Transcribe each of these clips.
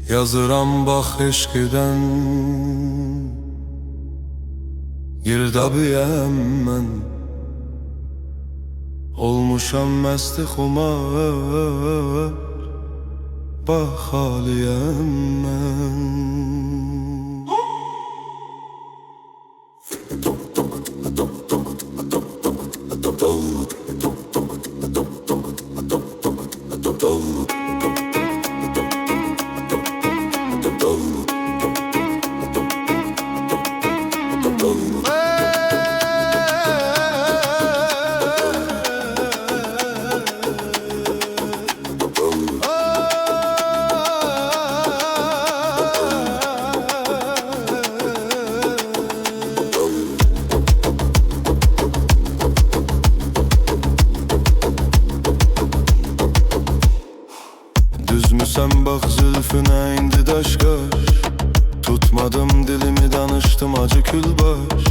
Yazıram bax eşqdən Girdabiyəm mən Olmuşam məsti xumar Bax haliyəm mən Düzmüsən bax zülfünə indi daşqaş Tutmadım dilimi danışdım acı külbaş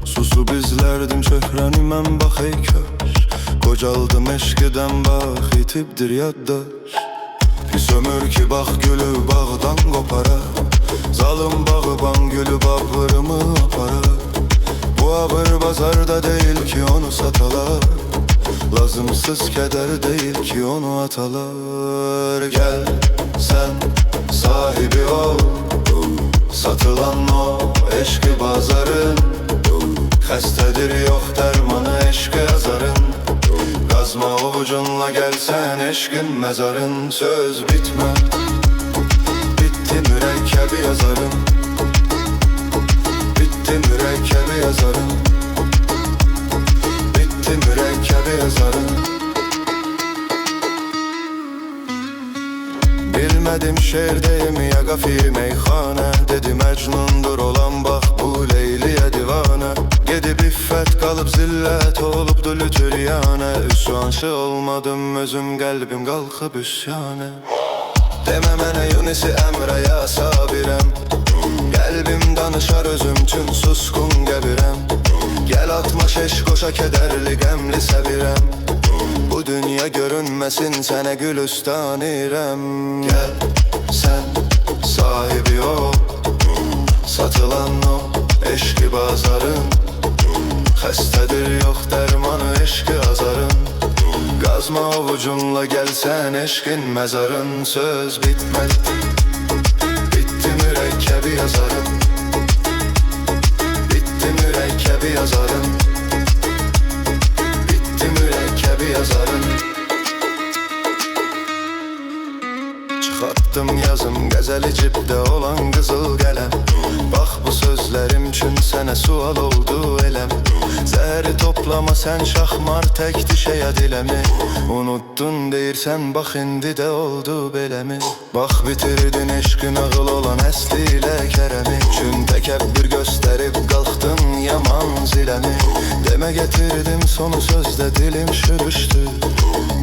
Susub izlərdim çöhrəni mən bax ey kaş Qocaldım eşqədən bax itibdir yaddaş Pis ömür ki bax gülü bağdan qopara Zalım bağıban gülü bağırımı apara Bu ağır bazarda deyil ki onu satalar Lazımsız keder değil ki onu atalar Gel sen sahibi ol Satılan o eşki bazarın Xəstədir yox dərmanı eşqə yazarın Qazma ovucunla gəlsən eşqin məzarın Söz bitməz Bitti mürəkkəbi yazarın Bitti mürəkkəbi yazarın Bitti mürəkkəbi yazarın Bilmədim şeir deyim ya qafi meyxanə Dedi Məcnundur olan bax bu Leyliyə divanə Gedib iffət qalıb zillət olubdu lütüryanə Üsyançı olmadım özüm qəlbim qalxıb üsyanə Demə mənə Yunisi Əmrəyə sabirəm Qəlbim danışar özüm üçün susqun qəbirəm Gəl atma şeş qoşa kədərli qəmli səbirəm Bu dünya görünməsin sənə gülüstan irəm Gəl sən sahibi ol Satılan o eşqi bazarın Xəstədir yox dərmanı eşqi azarın Qazma ovucunla gəlsən eşqin məzarın Söz bitmədi Bitti mürəkkəbi yazarın Bitti mürəkkəbi yazarın Bitti mürəkkəbi yazarın Çıxartdım yazım qəzəli cibdə olan qızıl qələm Bax bu sözlərim üçün sənə sual oldu eləm Zəhəri toplama sən şaxmar tək dişəyə diləmi Unuttun deyirsən bax indi də oldu beləmi Bax bitirdin eşqin ağıl olan əsli ilə kərəmi Çün təkəbbür göstərib qalxdın yaman ziləmi Demə getirdim sonu sözdə dilim şürüşdü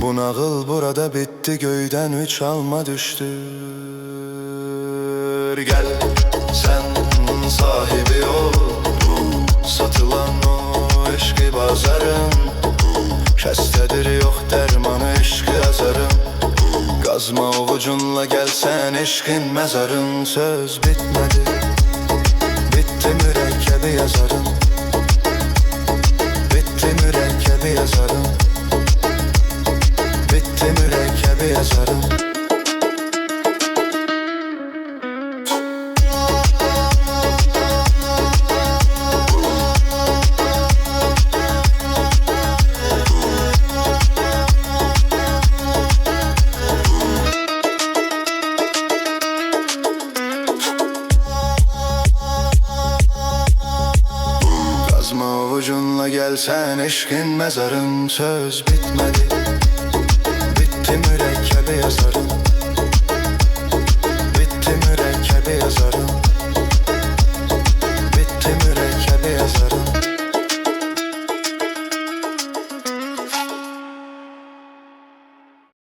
Bu nağıl burada bitti göydən üç alma düşdü Gəl sən sahibi ol Satılan o eşqi bazarın Xəstədir yox dərmanı eşqi yazarın Qazma ovucunla gəlsən eşqin məzarın Söz bitmədi Bitti mürəkkəbi yazarın Bitti mürəkkəbi yazarın Bitti mürəkkəbi yazarın Qazma ovucunla gəlsən eşqin məzarın Söz bitmədi Bitti mürəkkəbi yazarın Bitti mürəkkəbi yazarın